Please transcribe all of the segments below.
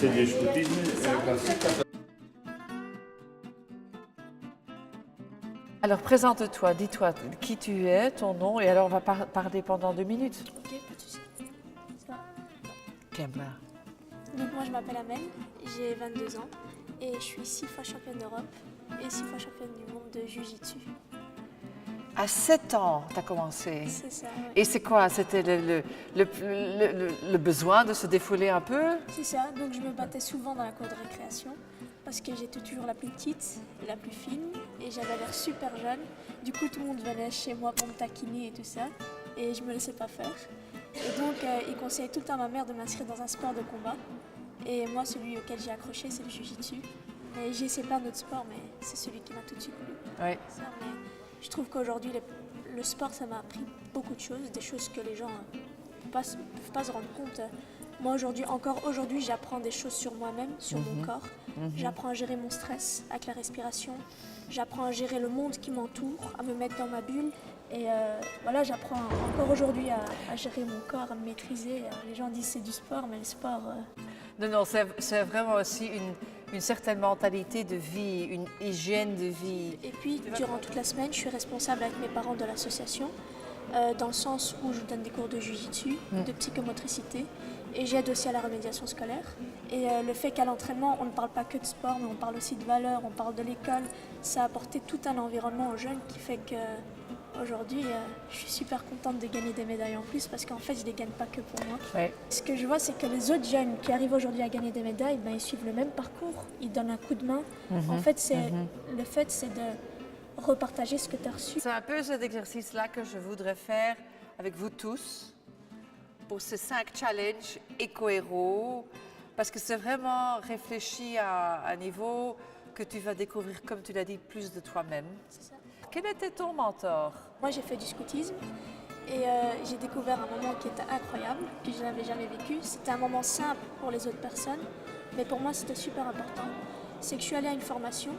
atelier scoutisme classique. Alors présente-toi, dis-toi qui tu es, ton nom, et alors on va parler pendant 2 minutes. Ok, pas de soucis. Ça va. Bien, bien. Donc moi je m'appelle Amel, j'ai 22 ans et je suis 6 fois championne d'Europe et 6 fois championne du monde de Jiu-Jitsu. À 7 ans, tu as commencé. C'est ça, ouais. Et c'est quoi? C'était le besoin de se défouler un peu? C'est ça, donc je me battais souvent dans la cour de récréation parce que j'étais toujours la plus petite et la plus fine et j'avais l'air super jeune. Du coup tout le monde venait chez moi pour me taquiner et tout ça et je me laissais pas faire. Et donc il conseillait tout le temps à ma mère de m'inscrire dans un sport de combat. Et moi celui auquel j'ai accroché c'est le Jiu-Jitsu. Mais j'ai essayé plein d'autres sports mais c'est celui qui m'a tout de suite plu. Oui. Ça, mais je trouve qu'aujourd'hui le sport ça m'a appris beaucoup de choses, des choses que les gens ne peuvent pas se rendre compte. Moi encore aujourd'hui, j'apprends des choses sur moi-même, sur mon corps. J'apprends à gérer mon stress avec la respiration. J'apprends à gérer le monde qui m'entoure, à me mettre dans ma bulle. Et voilà, j'apprends encore aujourd'hui à gérer mon corps, à me maîtriser. Les gens disent c'est du sport, mais le sport... Non, c'est vraiment aussi une certaine mentalité de vie, une hygiène de vie. Et puis, durant toute la semaine, je suis responsable avec mes parents de l'association, dans le sens où je donne des cours de jiu-jitsu, de psychomotricité, et j'aide aussi à la remédiation scolaire. Et le fait qu'à l'entraînement, on ne parle pas que de sport, mais on parle aussi de valeurs, on parle de l'école, ça a apporté tout un environnement aux jeunes qui fait que aujourd'hui, je suis super contente de gagner des médailles en plus parce qu'en fait, je ne les gagne pas que pour moi. Ouais. Ce que je vois, c'est que les autres jeunes qui arrivent aujourd'hui à gagner des médailles, ben, ils suivent le même parcours, ils donnent un coup de main. En fait, le fait, c'est de repartager ce que tu as reçu. C'est un peu cet exercice-là que je voudrais faire avec vous tous pour ces 5 challenges éco-héros, parce que c'est vraiment réfléchi à un niveau que tu vas découvrir, comme tu l'as dit, plus de toi-même. C'est ça. Quel était ton mentor? Moi, j'ai fait du scoutisme et j'ai découvert un moment qui était incroyable, que je n'avais jamais vécu. C'était un moment simple pour les autres personnes, mais pour moi, c'était super important. C'est que je suis allée à une formation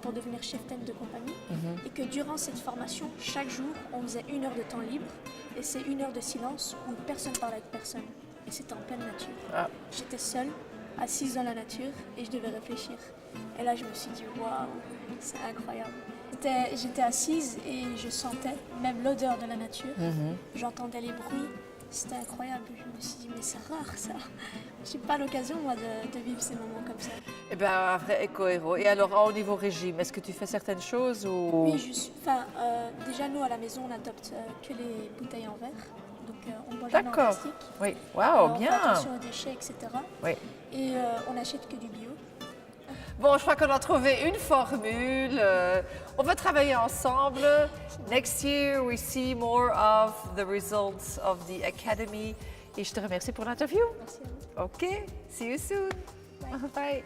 pour devenir chef-ten de compagnie et que durant cette formation, chaque jour, on faisait 1 heure de temps libre et c'est 1 heure de silence où personne parlait avec personne. Et c'était en pleine nature. Ah. J'étais seule, assise dans la nature et je devais réfléchir. Et là, je me suis dit, waouh, c'est incroyable. J'étais assise et je sentais même l'odeur de la nature. J'entendais les bruits. C'était incroyable. Je me suis dit, mais c'est rare ça. Je n'ai pas l'occasion, moi, de vivre ces moments comme ça. Eh bien, un vrai éco-héros. Et alors, au niveau régime, est-ce que tu fais certaines choses ou... Oui, déjà, nous, à la maison, on n'adopte que les bouteilles en verre. Donc, on boit jamais en D'accord. plastique. Oui, waouh, On fait bien. attention aux déchets, etc. Oui. Et on n'achète que du bio. Bon, je crois qu'on a trouvé une formule. On va travailler ensemble. Next year, we see more of the results of the academy. Et je te remercie pour l'interview. Merci à vous. OK, see you soon. Bye.